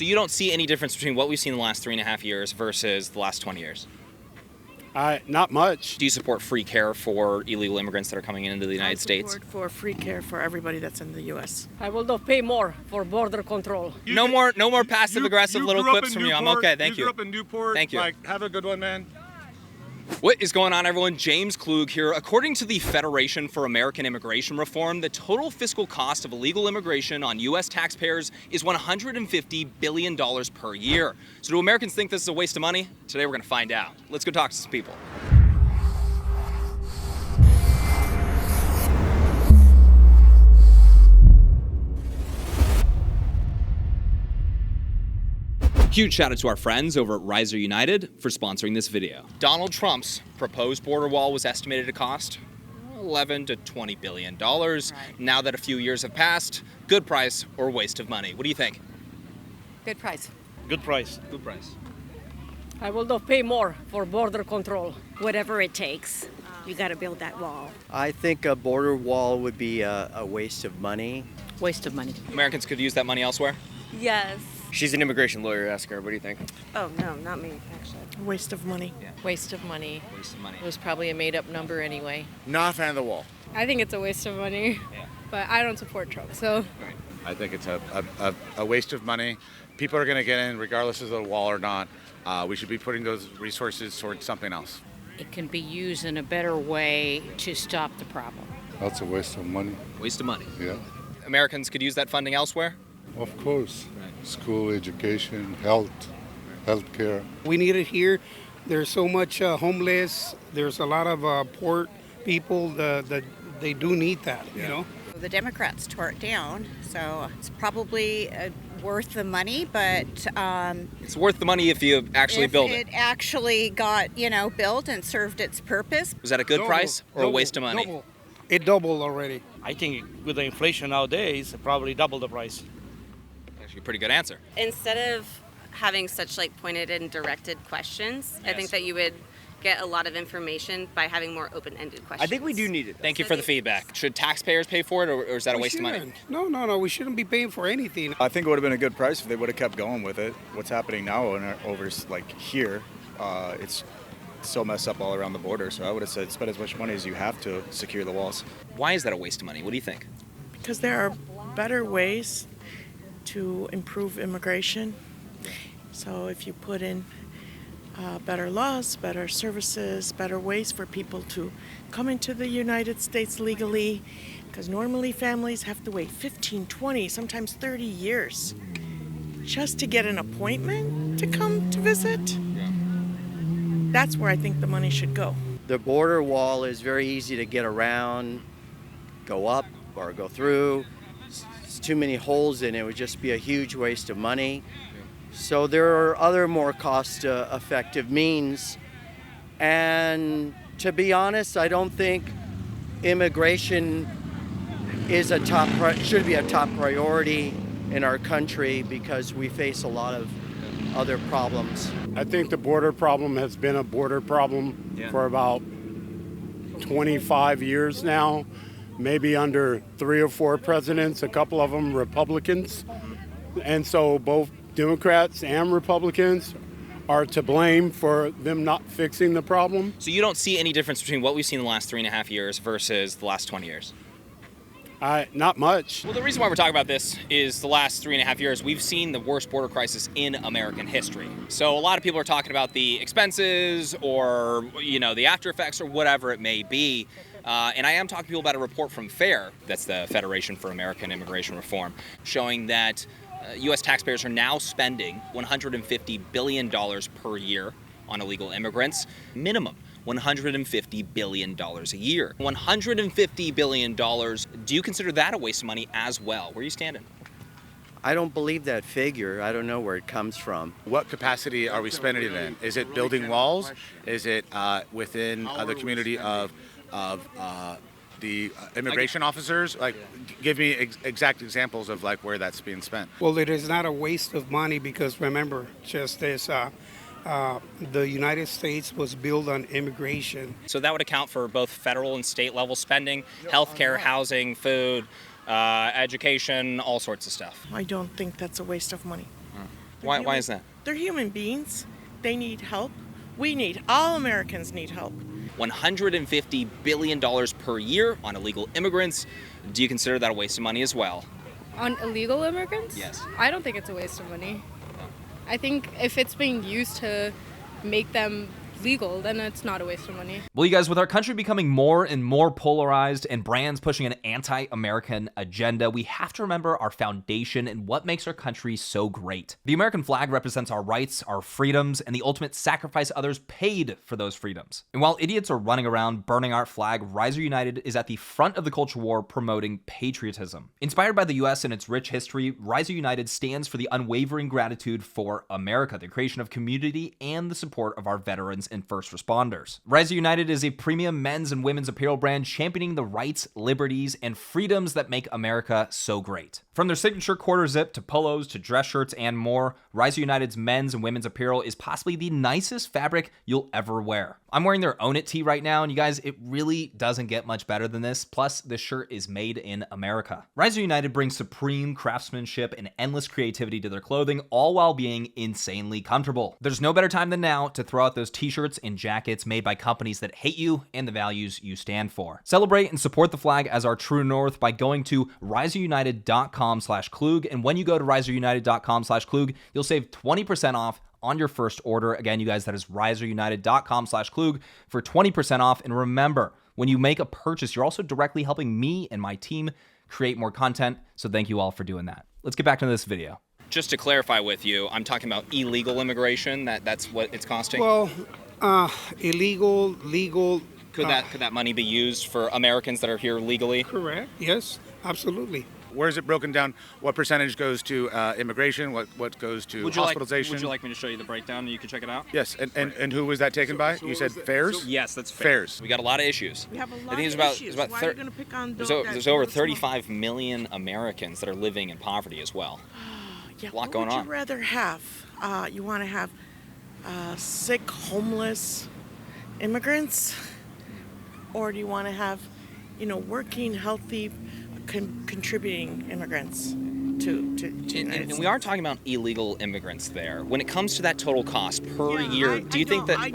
So you don't see any difference between what we've seen in the last 3.5 years versus the last 20 years? Not much. Do you support free care for illegal immigrants that are coming into the United States? I support for free care for everybody that's in the U.S. I will not pay more for border control. No more passive aggressive little clips from you. I'm okay, thank you. You grew up in Newport. Thank you. Have a good one, man. What is going on, everyone? James Klug here. According to the Federation for American Immigration Reform, the total fiscal cost of illegal immigration on U.S. taxpayers is $150 billion per year. So do Americans think this is a waste of money? Today we're going to find out. Let's go talk to some people. Huge shout out to our friends over at Riser United for sponsoring this video. Donald Trump's proposed border wall was estimated to cost $11 to $20 billion. Right. Now that a few years have passed, good price or waste of money? What do you think? Good price. Good price. Good price. I will not pay more for border control. Whatever it takes, you got to build that wall. I think a border wall would be a waste of money. Waste of money. Americans could use that money elsewhere? Yes. She's an immigration lawyer. Ask her. What do you think? Oh, no, not me, actually. Waste of money. Yeah. Waste of money. Waste of money. It was probably a made-up number anyway. Not a fan of the wall. I think it's a waste of money, but I don't support Trump, so. I think it's a waste of money. People are going to get in regardless of the wall or not. We should be putting those resources towards something else. It can be used in a better way to stop the problem. That's a waste of money. Waste of money. Yeah. Americans could use that funding elsewhere? Of course. Right. School, education, health care. We need it here. There's so much homeless. There's a lot of poor people that they do need that, you know. The Democrats tore it down, so it's probably worth the money, but It's worth the money if you actually build it. It actually got, built and served its purpose. Was that a good price or a waste of money? Double. It doubled already. I think with the inflation nowadays, probably double the price. Actually, a pretty good answer. Instead of having such pointed and directed questions, I think that you would get a lot of information by having more open-ended questions. I think we do need it. Thank you for the feedback. Should taxpayers pay for it, or is that a waste of money? No. We shouldn't be paying for anything. I think it would have been a good price if they would have kept going with it. What's happening now over here, it's so messed up all around the border. So I would have said spend as much money as you have to secure the walls. Why is that a waste of money? What do you think? Because there are better ways to improve immigration. So if you put in better laws, better services, better ways for people to come into the United States legally, because normally families have to wait 15, 20, sometimes 30 years just to get an appointment to come to visit. That's where I think the money should go. The border wall is very easy to get around, go up or go through. It's too many holes in it. It would just be a huge waste of money. So there are other more cost-effective means. And to be honest, I don't think immigration is should be a top priority in our country because we face a lot of other problems. I think the border problem has been a border problem for about 25 years now, maybe under 3 or 4 presidents, a couple of them Republicans. And so both Democrats and Republicans are to blame for them not fixing the problem. So you don't see any difference between what we've seen in the last 3.5 years versus the last 20 years? Not much. Well, the reason why we're talking about this is the last 3.5 years, we've seen the worst border crisis in American history. So a lot of people are talking about the expenses or, the after effects or whatever it may be. And I am talking to people about a report from FAIR, that's the Federation for American Immigration Reform, showing that U.S. taxpayers are now spending $150 billion per year on illegal immigrants, minimum. $150 billion a year. $150 billion, do you consider that a waste of money as well? Where are you standing? I don't believe that figure. I don't know where it comes from. What capacity are we spending it in? Is it building walls? Is it within the community of the immigration officers? Give me exact examples of where that's being spent. Well, it is not a waste of money because remember, just as the United States was built on immigration. So that would account for both federal and state level spending, healthcare, housing, food, education, all sorts of stuff. I don't think that's a waste of money. Why is that? They're human beings. They need help. All Americans need help. $150 billion per year on illegal immigrants. Do you consider that a waste of money as well? On illegal immigrants? Yes. I don't think it's a waste of money. I think if it's being used to make them legal, then it's not a waste of money. Well, you guys, with our country becoming more and more polarized and brands pushing an anti-American agenda, we have to remember our foundation and what makes our country so great. The American flag represents our rights, our freedoms, and the ultimate sacrifice others paid for those freedoms. And while idiots are running around burning our flag, Riser United is at the front of the culture war promoting patriotism. Inspired by the US and its rich history, Riser United stands for the unwavering gratitude for America, the creation of community, and the support of our veterans and first responders. Riser United is a premium men's and women's apparel brand championing the rights, liberties, and freedoms that make America so great. From their signature quarter zip to polos to dress shirts and more, Riser United's men's and women's apparel is possibly the nicest fabric you'll ever wear. I'm wearing their Own It tee right now, and you guys, it really doesn't get much better than this. Plus, this shirt is made in America. Riser United brings supreme craftsmanship and endless creativity to their clothing, all while being insanely comfortable. There's no better time than now to throw out those t-shirts and jackets made by companies that hate you and the values you stand for. Celebrate and support the flag as our true north by going to riserunited.com/Klug, and when you go to riserunited.com/Klug, you'll save 20% off on your first order. Again, you guys, that is riserunited.com/Klug for 20% off. And remember, when you make a purchase, you're also directly helping me and my team create more content. So thank you all for doing that. Let's get back to this video. Just to clarify with you, I'm talking about illegal immigration. That's what it's costing. Well, illegal, legal. Could that money be used for Americans that are here legally? Correct. Yes, absolutely. Where is it broken down? What percentage goes to immigration? What goes to hospitalization? Would you like me to show you the breakdown and you can check it out? Yes, and who was that taken by? You said fairs? Yes, that's fairs. We got a lot of issues. We have a lot I think of there's issues. about Why are you going to pick on those there's over 35 million Americans that are living in poverty as well. Yeah, a lot going on. What would you rather have? You want to have sick, homeless immigrants? Or do you want to have, working, healthy, contributing immigrants to the United States? And we are talking about illegal immigrants there. When it comes to that total cost per year, do you think that? I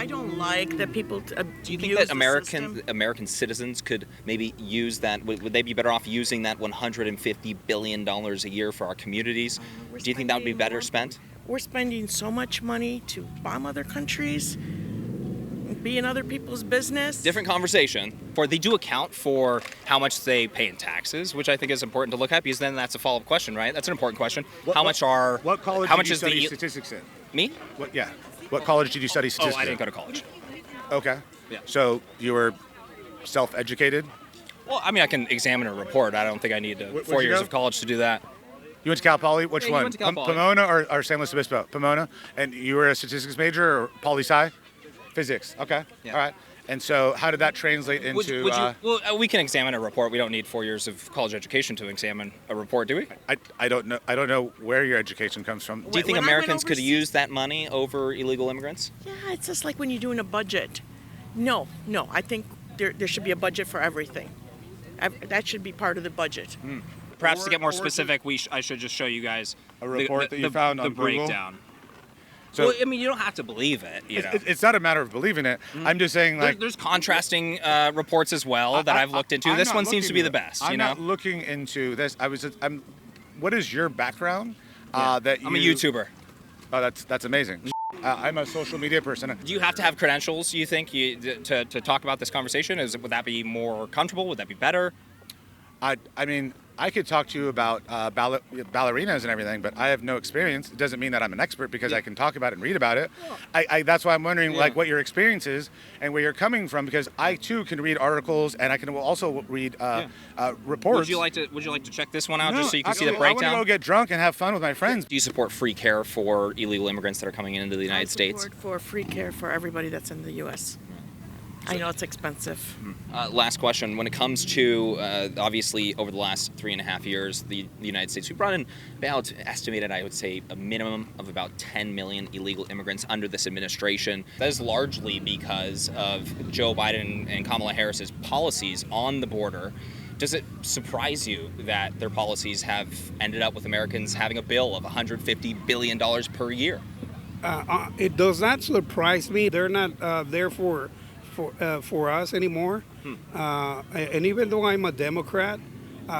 don't like that people. Do you think that American citizens could maybe use that? Would they be better off using that $150 billion a year for our communities? Do you think that would be better spent? We're spending so much money to bomb other countries, be in other people's business. Different conversation. They do account for how much they pay in taxes, which I think is important to look at, because then that's a follow-up question, right? That's an important question. What college did you study statistics in? Me? What college did you study statistics in? I didn't go to college. Okay. Yeah. So you were self-educated? Well, I mean, I can examine a report. I don't think I need 4 years of college to do that. You went to Cal Poly? Which one? Went to Cal Poly. Pomona or San Luis Obispo? Pomona. And you were a statistics major or poli-sci? Physics. Okay. Yeah. All right. And so how did that translate into... we can examine a report. We don't need 4 years of college education to examine a report, do we? I don't know. I don't know where your education comes from. Do you think Americans could use that money over illegal immigrants? Yeah, it's just like when you're doing a budget. No. I think there should be a budget for everything. That should be part of the budget. Perhaps to get more specific, I should just show you guys a report that you found on the Google? breakdown. So, well, I mean, you don't have to believe it. It's not a matter of believing it. I'm just saying, like, there's contrasting reports as well that I've looked into. This one seems to be the best. I'm not looking into this. What is your background? I'm a YouTuber. Oh, that's amazing. I'm a social media person. Do you have to have credentials, you think, to talk about this conversation? Would that be more comfortable? Would that be better? I mean, I could talk to you about ballerinas and everything, but I have no experience. It doesn't mean that I'm an expert because I can talk about it and read about it. That's why I'm wondering like what your experience is and where you're coming from, because I too can read articles and I can also read reports. Would you like to check this one out just so you can see the I breakdown? want to go get drunk and have fun with my friends. Do you support free care for illegal immigrants that are coming into the United States? I support for free care for everybody that's in the U.S. I know it's expensive. Last question. When it comes to, obviously, over the last 3.5 years, the United States, we brought in about, estimated, I would say, a minimum of about 10 million illegal immigrants under this administration. That is largely because of Joe Biden and Kamala Harris's policies on the border, Does it surprise you that their policies have ended up with Americans having a bill of $150 billion per year? It does not surprise me. They're not there for us anymore. And even though I'm a Democrat,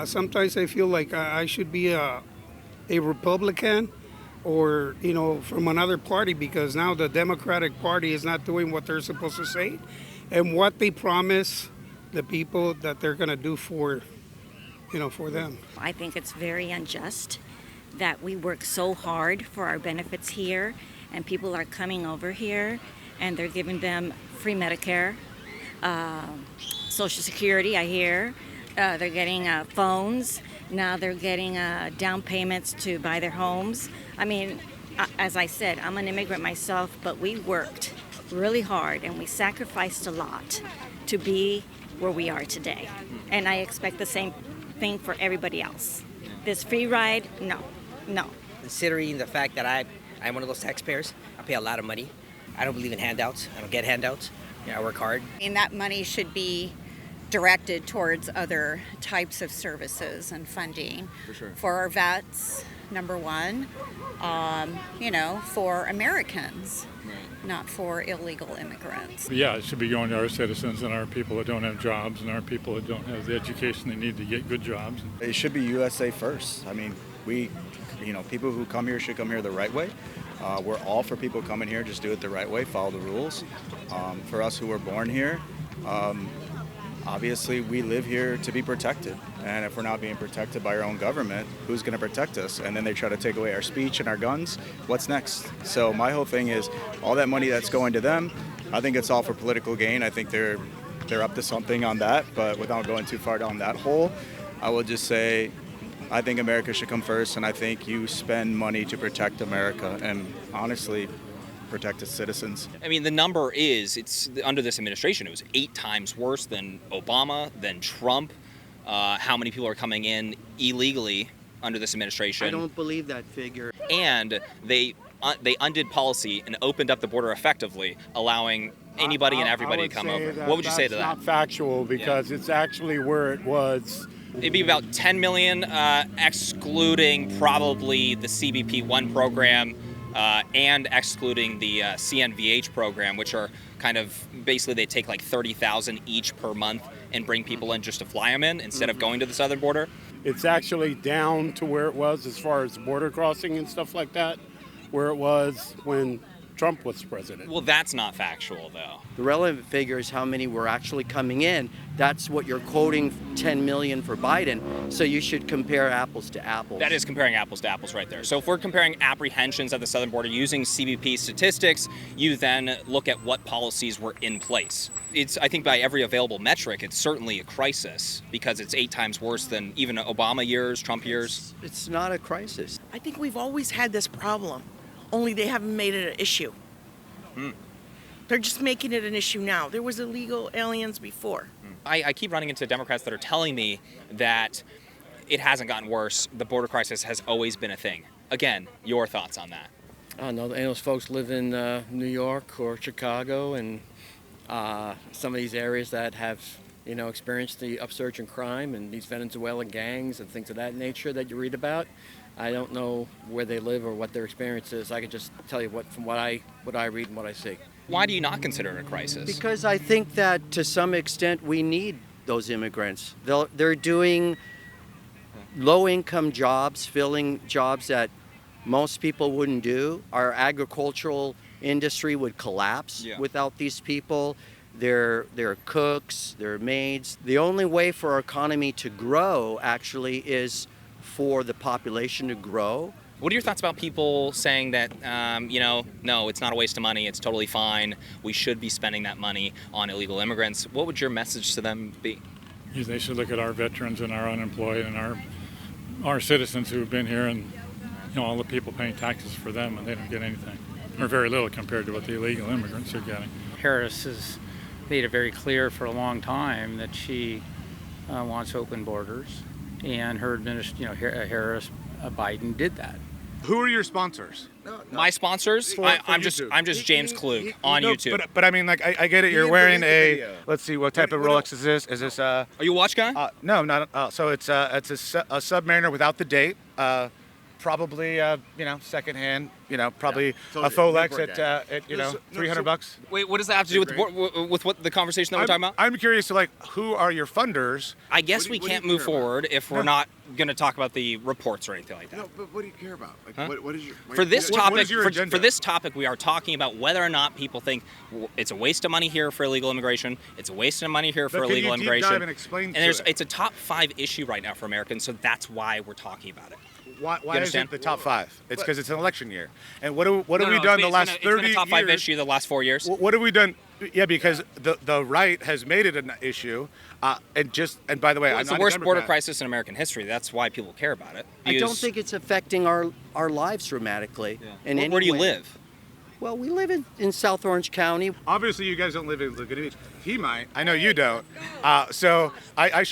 sometimes I feel like I should be a Republican or, from another party, because now the Democratic Party is not doing what they're supposed to say and what they promise the people that they're going to do for them. I think it's very unjust that we work so hard for our benefits here, and people are coming over here and they're giving them free Medicare, Social Security, I hear. They're getting phones. Now they're getting down payments to buy their homes. I mean, as I said, I'm an immigrant myself, but we worked really hard and we sacrificed a lot to be where we are today. And I expect the same thing for everybody else. This free ride, no. Considering the fact that I'm one of those taxpayers, I pay a lot of money. I don't believe in handouts. I don't get handouts. I work hard. And that money should be directed towards other types of services and funding. For sure. For our vets, number one, for Americans, not for illegal immigrants. Yeah, it should be going to our citizens and our people that don't have jobs and our people that don't have the education they need to get good jobs. It should be USA first. I mean, people who come here should come here the right way. We're all for people coming here, just do it the right way, follow the rules. For us who were born here, obviously we live here to be protected. And if we're not being protected by our own government, who's going to protect us? And then they try to take away our speech and our guns. What's next? So my whole thing is all that money that's going to them, I think it's all for political gain. I think they're up to something on that. But without going too far down that hole, I will just say I think America should come first, and I think you spend money to protect America and honestly protect its citizens. I mean, the number is, it's under this administration, it was 8 times worse than Obama, than Trump. How many people are coming in illegally under this administration? I don't believe that figure. And they undid policy and opened up the border effectively, allowing anybody and everybody to come over. What would you say to that? That's not factual, because it's actually where it was. It'd be about 10 million, excluding probably the CBP-1 program and excluding the CNVH program, which are kind of, basically they take like 30,000 each per month and bring people in just to fly them in instead of going to the southern border. It's actually down to where it was as far as border crossing and stuff like that, where it was when Trump was president. Well, that's not factual, though. The relevant figure is how many were actually coming in. That's what you're quoting, 10 million for Biden. So you should compare apples to apples. That is comparing apples to apples right there. So if we're comparing apprehensions at the southern border using CBP statistics, you then look at what policies were in place. It's, I think by every available metric, it's certainly a crisis because it's 8 times worse than even Obama years, Trump years. It's not a crisis. I think we've always had this problem, only they haven't made it an issue. They're just making it an issue now. There was illegal aliens before. I keep running into Democrats that are telling me that it hasn't gotten worse. The border crisis has always been a thing. Again, your thoughts on that? I don't know. Those folks live in New York or Chicago and some of these areas that have, experienced the upsurge in crime and these Venezuelan gangs and things of that nature that you read about. I don't know where they live or what their experience is. I can just tell you from what I read and what I see. Why do you not consider it a crisis? Because I think that to some extent we need those immigrants. They're doing low-income jobs, filling jobs that most people wouldn't do. Our agricultural industry would collapse without these people. They're cooks, they're maids. The only way for our economy to grow actually is for the population to grow. What are your thoughts about people saying that, no, it's not a waste of money, it's totally fine, we should be spending that money on illegal immigrants? What would your message to them be? They should look at our veterans and our unemployed and our citizens who have been here and all the people paying taxes for them, and they don't get anything, or very little compared to what the illegal immigrants are getting. Harris has made it very clear for a long time that she wants open borders, and her administration, Biden did that. Who are your sponsors? My sponsors, I'm just James Klug on YouTube. But I mean, like, I get it. You're wearing a. Let's see, what type of Rolex is this? Is this Are you a watch guy? No, not. So it's a Submariner without the date. Probably secondhand. Probably a Folex at $300. Wait, what does that have to do with what the conversation that we're talking about? I'm curious to who are your funders? I guess we can't move forward if we're not going to talk about the reports or anything like that. No, but what do you care about? What is your for this topic? What is your agenda? For this topic, we are talking about whether or not people think it's a waste of money here for illegal immigration. It's a waste of money here for illegal immigration. Dive and explain it's a top 5 issue right now for Americans, so that's why we're talking about it. Why is it the top 5? It's because it's an election year. And what have we done the last 30 years? It's been a top 5 issue the last 4 years. What have we done? Yeah, because the right has made it an issue. And by the way, it's the worst border crisis in American history. That's why people care about it. I don't think it's affecting our lives dramatically. Yeah. Where do you live? Well, we live in South Orange County. Obviously, you guys don't live in Laguna Beach. He might. I know you don't. So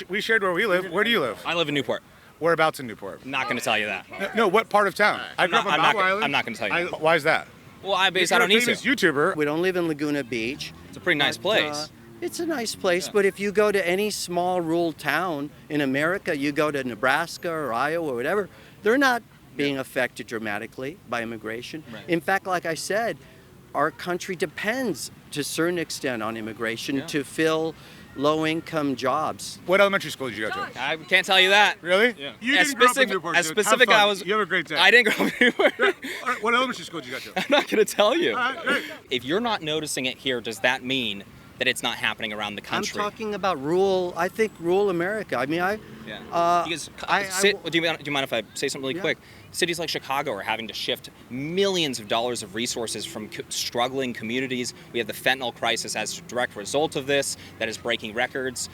we shared where we live. Where do you live? I live in Newport. Whereabouts in Newport? Not going to tell you that. No, what part of town? I grew up on Bowel Island. I'm not going to tell you. Why is that? Well, I don't need to. You're a famous YouTuber. We don't live in Laguna Beach. It's a pretty nice place. It's a nice place, but if you go to any small rural town in America, you go to Nebraska or Iowa or whatever, they're not being affected dramatically by immigration. Right. In fact, like I said, our country depends to a certain extent on immigration to fill low-income jobs. What elementary school did you go to? I can't tell you that. Really? Yeah. You didn't grow up in Newport. As specific, I was. You have a great day. I didn't grow up in Newport. What elementary school did you go to? I'm not going to tell you. All right, great. If you're not noticing it here, does that mean that it's not happening around the country? I'm talking about rural America. I mean, do you mind if I say something really quick? Cities like Chicago are having to shift millions of dollars of resources from struggling communities. We have the fentanyl crisis as a direct result of this that is breaking records,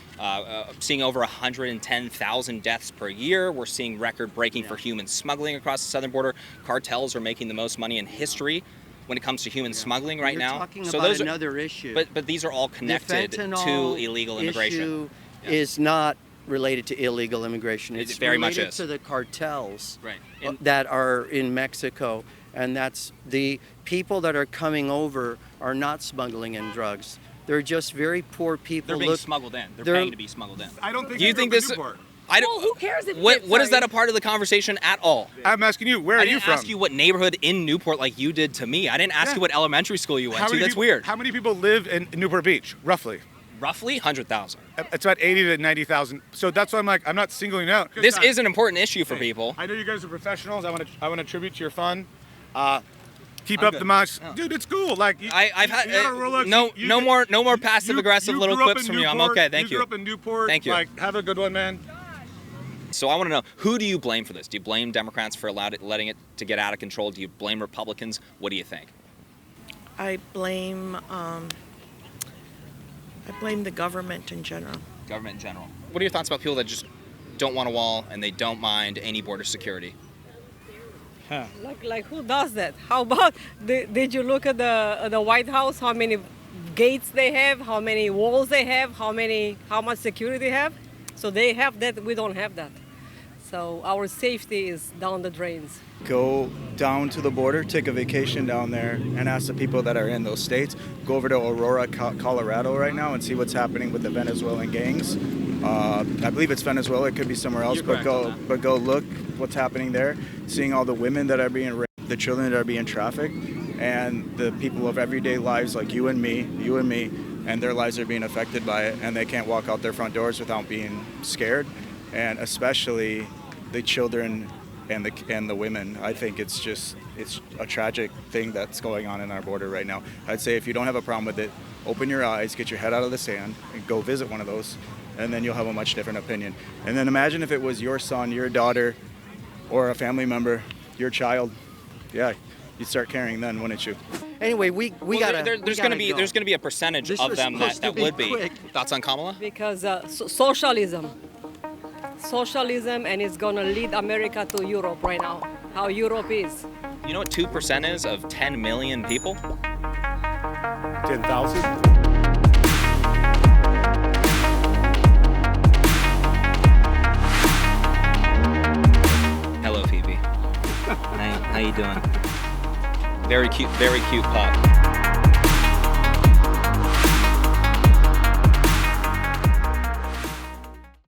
seeing over 110,000 deaths per year. We're seeing record-breaking for human smuggling across the southern border. Cartels are making the most money in history when it comes to human smuggling right now. Talking about another issue. But these are all connected to illegal immigration. Issue is not related to illegal immigration. It's very much related is. to the cartels Right. that are in Mexico, and that's the people that are coming over are not smuggling in drugs. They're just very poor people. They're being smuggled in. They're paying to be smuggled in. I don't think. Do you think this? I don't. Well, who cares if What is that a part of the conversation at all? I'm asking you, where are you from? I didn't ask you what neighborhood in Newport like you did to me. I didn't ask you what elementary school you went to. That's weird. How many people live in Newport Beach, roughly? Roughly 100,000. It's about 80 to 90,000. So that's why I'm like, I'm not singling out. This is an important issue for people. I know you guys are professionals. I want to tribute to your fun. Keep up the march, dude. It's cool. Like I've had no more passive aggressive little clips from you. I'm okay. Thank you. You grew up in Newport. Thank you. Like, have a good one, man. So I want to know, who do you blame for this? Do you blame Democrats for letting it to get out of control? Do you blame Republicans? What do you think? I blame the government in general. Government in general. What are your thoughts about people that just don't want a wall and they don't mind any border security? Like who does that? How about did you look at the White House? How many gates they have? How many walls they have? How much security they have? So they have that. We don't have that. So our safety is down the drains. Go down to the border, take a vacation down there, and ask the people that are in those states. Go over to Aurora, Colorado right now and see what's happening with the Venezuelan gangs. I believe it's Venezuela. It could be somewhere else, but go look what's happening there. Seeing all the women that are being raped, the children that are being trafficked, and the people of everyday lives like you and me, and their lives are being affected by it, and they can't walk out their front doors without being scared, and especially the children and the women. I think it's a tragic thing that's going on in our border right now. I'd say if you don't have a problem with it, open your eyes, get your head out of the sand, and go visit one of those, and then you'll have a much different opinion. And then imagine if it was your son, your daughter, or a family member, your child. Yeah, you'd start caring then, wouldn't you? Anyway, there's going to be a percentage of them that would be. Thoughts on Kamala? Because socialism, and it's going to lead America to Europe right now, how Europe is. You know what 2% is of 10 million people? 10,000? Hello, Phoebe. How you doing? Very cute pup.